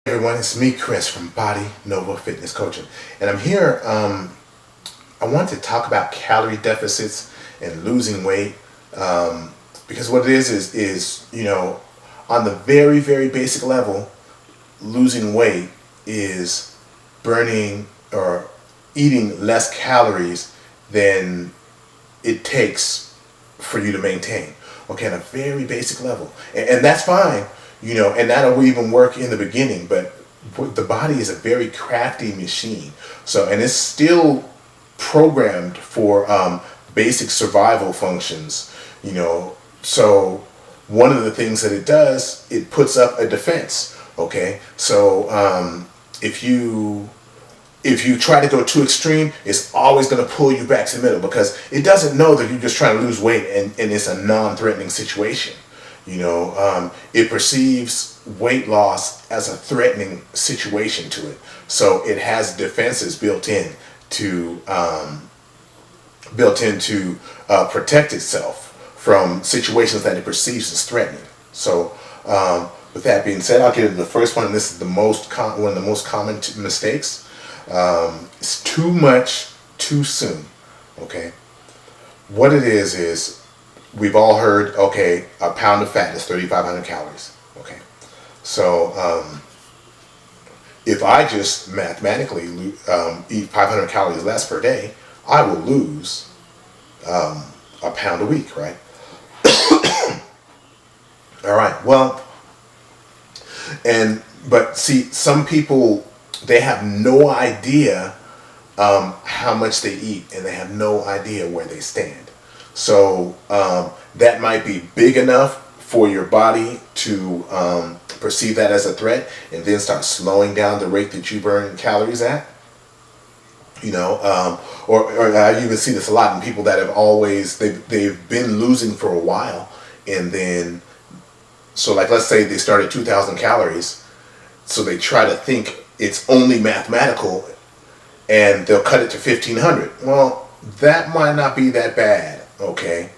Everyone, it's me, Chris, from Body Nova Fitness Coaching, and I'm here. I want to talk about calorie deficits and losing weight, because what it is on the very very basic level, losing weight is burning or eating less calories than it takes for you to maintain. Okay, on a very basic level, and that's fine, and that'll even work in the beginning. But the body is a very crafty machine, and it's still programmed for basic survival functions. So one of the things that it does, it puts up a defense. Okay, so if you try to go too extreme, it's always going to pull you back to the middle because it doesn't know that you're just trying to lose weight and it's a non-threatening situation. It perceives weight loss as a threatening situation to it, so it has defenses built in to protect itself from situations that it perceives as threatening. So, with that being said, I'll get into the first one, and this is one of the most common mistakes. It's too much too soon. Okay, what it is we've all heard. Okay, a pound of fat is 3,500 calories. Okay, so if I just mathematically eat 500 calories less per day, I will lose a pound a week, right? All right. Well, but see, some people, they have no idea how much they eat, and they have no idea where they stand. So that might be big enough for your body to perceive that as a threat, and then start slowing down the rate that you burn calories at. Or I even see this a lot in people that have they've been losing for a while, and then, so like, let's say they start at 2,000 calories, so they try to think it's only mathematical, and they'll cut it to 1,500. Well, that might not be that bad, okay?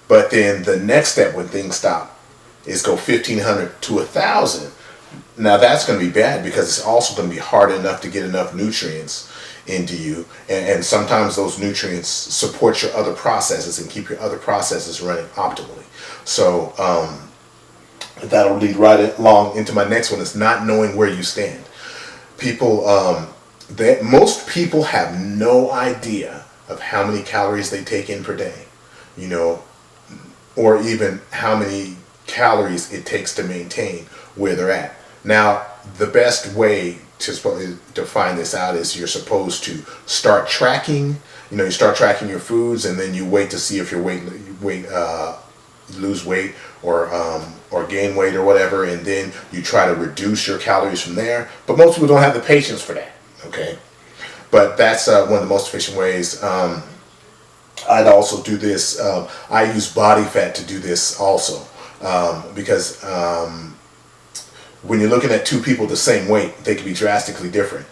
But then the next step when things stop is go 1,500 to 1,000. Now that's going to be bad because it's also going to be hard enough to get enough nutrients into you, and sometimes those nutrients support your other processes and keep your other processes running optimally. So that'll lead right along into my next one, is not knowing where you stand. Most people have no idea of how many calories they take in per day, or even how many calories it takes to maintain where they're at. Now, the best way to find this out is you're supposed to start tracking. You start tracking your foods, and then you wait to see if your lose weight or gain weight or whatever, and then you try to reduce your calories from there. But most people don't have the patience for that. Okay, but that's one of the most efficient ways. I'd also do this. I use body fat to do this also, because when you're looking at two people the same weight, they can be drastically different.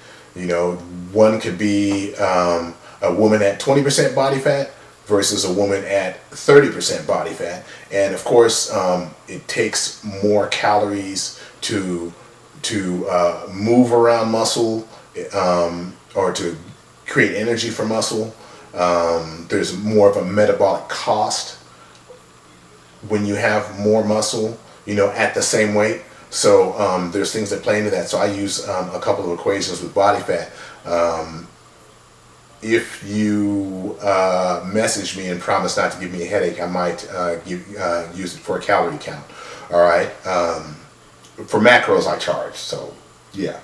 One could be a woman at 20% body fat versus a woman at 30% body fat, and of course, it takes more calories to move around muscle, or to create energy for muscle. There's more of a metabolic cost when you have more muscle, at the same weight. So there's things that play into that. So I use a couple of equations with body fat. If you message me and promise not to give me a headache, I might use it for a calorie count. All right. For macros, I charge. So yeah.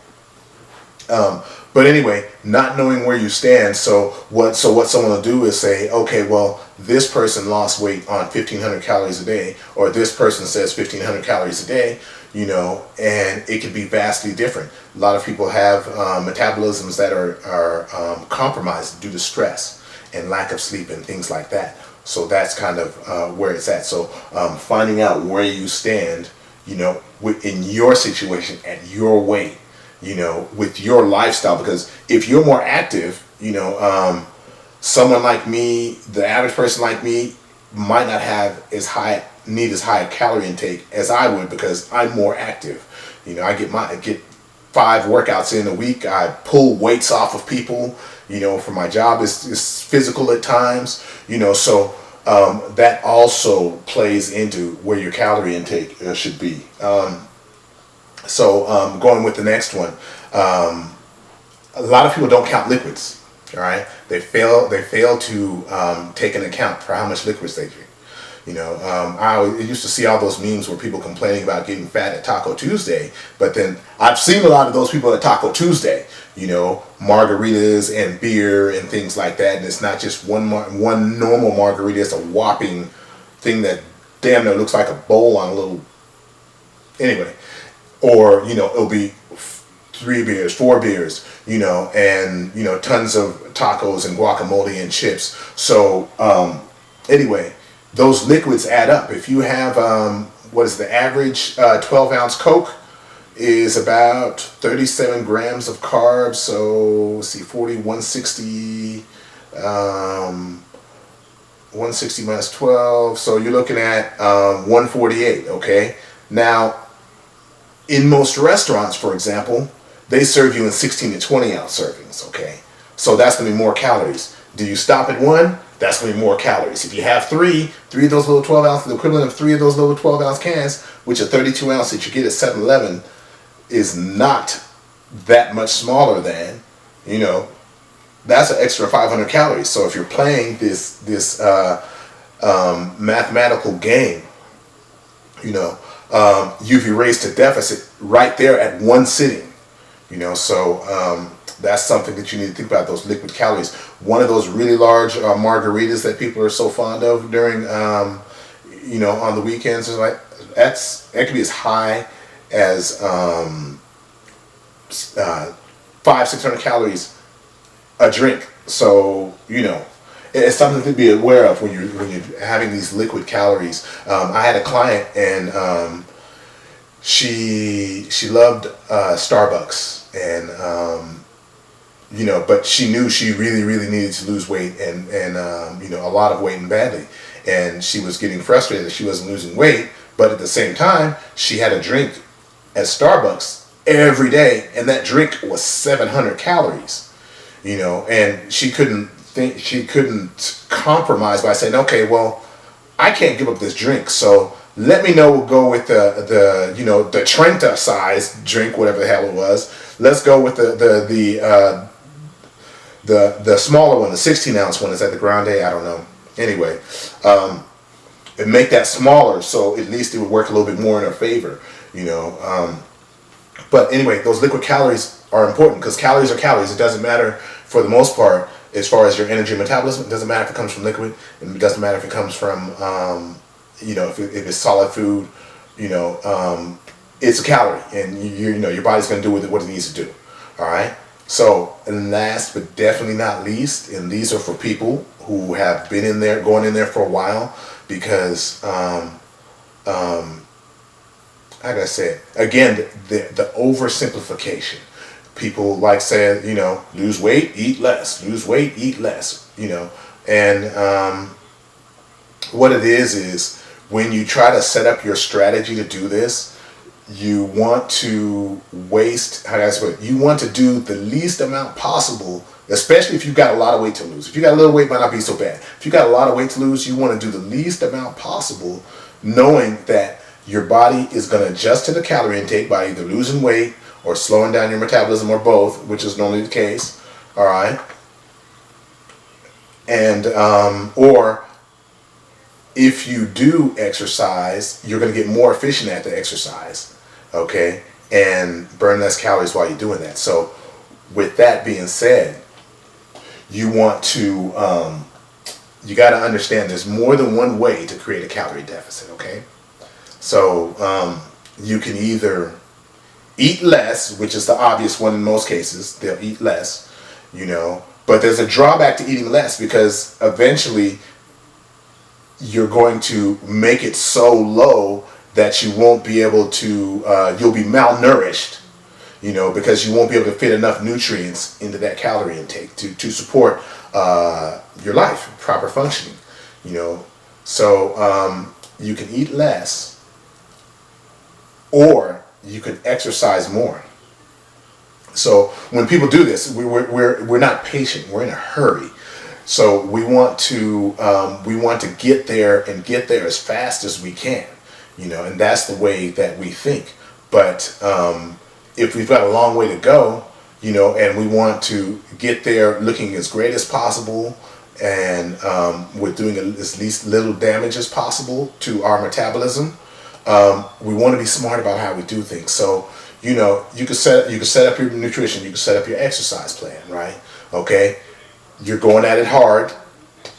But anyway, not knowing where you stand. So what someone will do is say, okay, well, this person lost weight on 1,500 calories a day, or this person says 1,500 calories a day, and it can be vastly different. A lot of people have metabolisms that are compromised due to stress and lack of sleep and things like that. So that's kind of where it's at. So finding out where you stand, in your situation at your weight, with your lifestyle, because if you're more active, someone like me, the average person like me, might not have need as high a calorie intake as I would, because I'm more active. I get 5 workouts in a week. I pull weights off of people, for my job is physical at times, so that also plays into where your calorie intake should be. Going with the next one, a lot of people don't count liquids. All right, they fail to take into account for how much liquids they drink. I used to see all those memes where people complaining about getting fat at Taco Tuesday, but then I've seen a lot of those people at Taco Tuesday, margaritas and beer and things like that, and it's not just one normal margarita, it's a whopping thing that damn near looks like a bowl on a little, anyway, or, it'll be 3 beers, 4 beers, and, tons of tacos and guacamole and chips. So, anyway, those liquids add up. If you have, what is the average 12-ounce Coke is about 37 grams of carbs. So, let's see, 40, 160, 160 minus 12. So you're looking at 148, okay? Now, in most restaurants, for example, they serve you in 16 to 20 ounce servings, okay? So that's going to be more calories. Do you stop at 1? That's going to be more calories. If you have three of those little 12 ounce, the equivalent of 3 of those little 12 ounce cans, which are 32 ounce that you get at 7-Eleven, is not that much smaller than, that's an extra 500 calories. So if you're playing this mathematical game, you've erased a deficit right there at one sitting. That's something that you need to think about, those liquid calories. One of those really large margaritas that people are so fond of during, on the weekends, is like that can be as high as 500-600 calories a drink. So it's something to be aware of when you're having these liquid calories. I had a client and she loved Starbucks, and but she knew she really needed to lose weight and a lot of weight, and badly, and she was getting frustrated that she wasn't losing weight, but at the same time she had a drink at Starbucks every day, and that drink was 700 calories, and she couldn't compromise by saying, okay, well, I can't give up this drink, so let me know, we'll go with the Trenta size drink, whatever the hell it was. Let's go with the smaller one, the 16-ounce one. Is that the Grande? I don't know. Anyway, and make that smaller, so at least it would work a little bit more in her favor, But anyway, those liquid calories are important because calories are calories. It doesn't matter, for the most part, as far as your energy metabolism. It doesn't matter if it comes from liquid, and it doesn't matter if it comes from if it's solid food, it's a calorie, and your body's going to do with it what it needs to do. All right. So, and last but definitely not least, and these are for people who have been going in there for a while, because I gotta say it again, the oversimplification. People like saying, lose weight, eat less. Lose weight, eat less. And what it is when you try to set up your strategy to do this, you want to you want to do the least amount possible, especially if you've got a lot of weight to lose. If you got a little weight, it might not be so bad. If you got a lot of weight to lose, you want to do the least amount possible, knowing that your body is going to adjust to the calorie intake by either losing weight or slowing down your metabolism, or both, which is normally the case. All right. And or if you do exercise, you're going to get more efficient at the exercise, okay, and burn less calories while you're doing that. So with that being said, you want to, you got to understand there's more than one way to create a calorie deficit, okay? So you can either eat less, which is the obvious one in most cases. They'll eat less, but there's a drawback to eating less, because eventually you're going to make it so low that you won't be able to, you'll be malnourished, because you won't be able to fit enough nutrients into that calorie intake to support your life, proper functioning, So you can eat less, or you can exercise more, So when people do this, we're not patient. We're in a hurry. So we want to get there and get there as fast as we can, and that's the way that we think. But if we've got a long way to go, and we want to get there looking as great as possible, and we're doing as least little damage as possible to our metabolism, we want to be smart about how we do things. So you can set up your nutrition, you can set up your exercise plan, right? Okay, you're going at it hard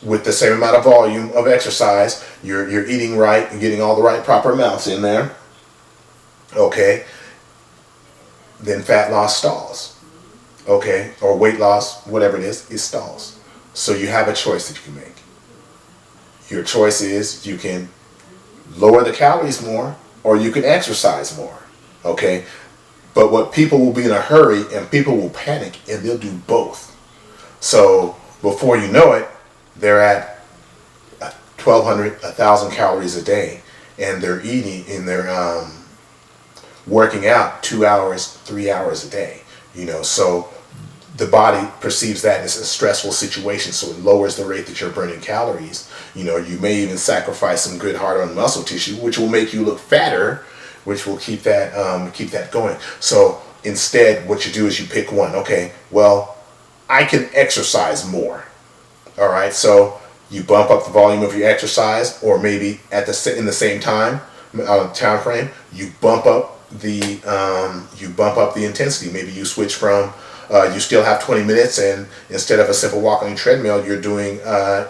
with the same amount of volume of exercise. You're eating right and getting all the right proper amounts in there. Okay, then fat loss stalls. Okay, or weight loss, whatever it stalls. So you have a choice that you can make. Your choice is you can lower the calories more, or you can exercise more. Okay, but what people will be in a hurry, and people will panic, and they'll do both. So before you know it, they're at 1,200, 1,000 calories a day, and they're eating, and they're working out 2 hours, 3 hours a day. So the body perceives that as a stressful situation, so it lowers the rate that you're burning calories. You may even sacrifice some good hard-earned muscle tissue, which will make you look fatter, which will keep that going. So instead, what you do is you pick one. Okay, well, I can exercise more. All right, so you bump up the volume of your exercise, or maybe in the same time frame, you bump up the intensity. Maybe you switch from you still have 20 minutes, and instead of a simple walk on your treadmill, you're doing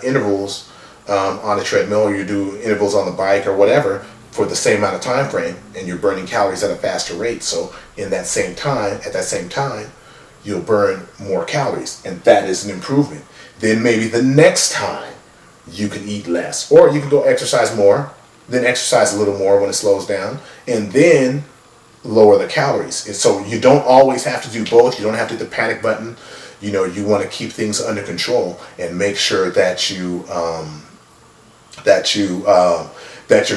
intervals on a treadmill, or you do intervals on the bike or whatever for the same amount of time frame, and you're burning calories at a faster rate. So at that same time, you'll burn more calories, and that is an improvement. Then maybe the next time you can eat less, or you can go exercise more, then exercise a little more when it slows down, and then lower the calories. And so you don't always have to do both. You don't have to hit the panic button. You want to keep things under control and make sure that you're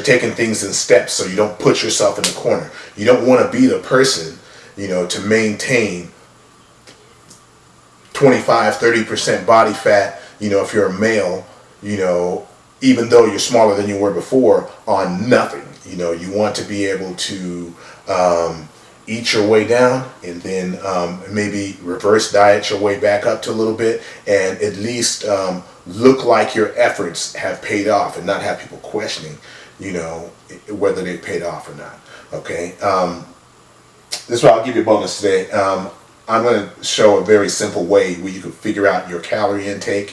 taking things in steps, so you don't put yourself in the corner. You don't want to be the person, to maintain 25-30% body fat, if you're a male, even though you're smaller than you were before, on nothing. You want to be able to eat your way down, and then maybe reverse diet your way back up to a little bit, and at least look like your efforts have paid off, and not have people questioning, whether they paid off or not. Okay, this is why I'll give you a bonus today. I'm going to show a very simple way where you can figure out your calorie intake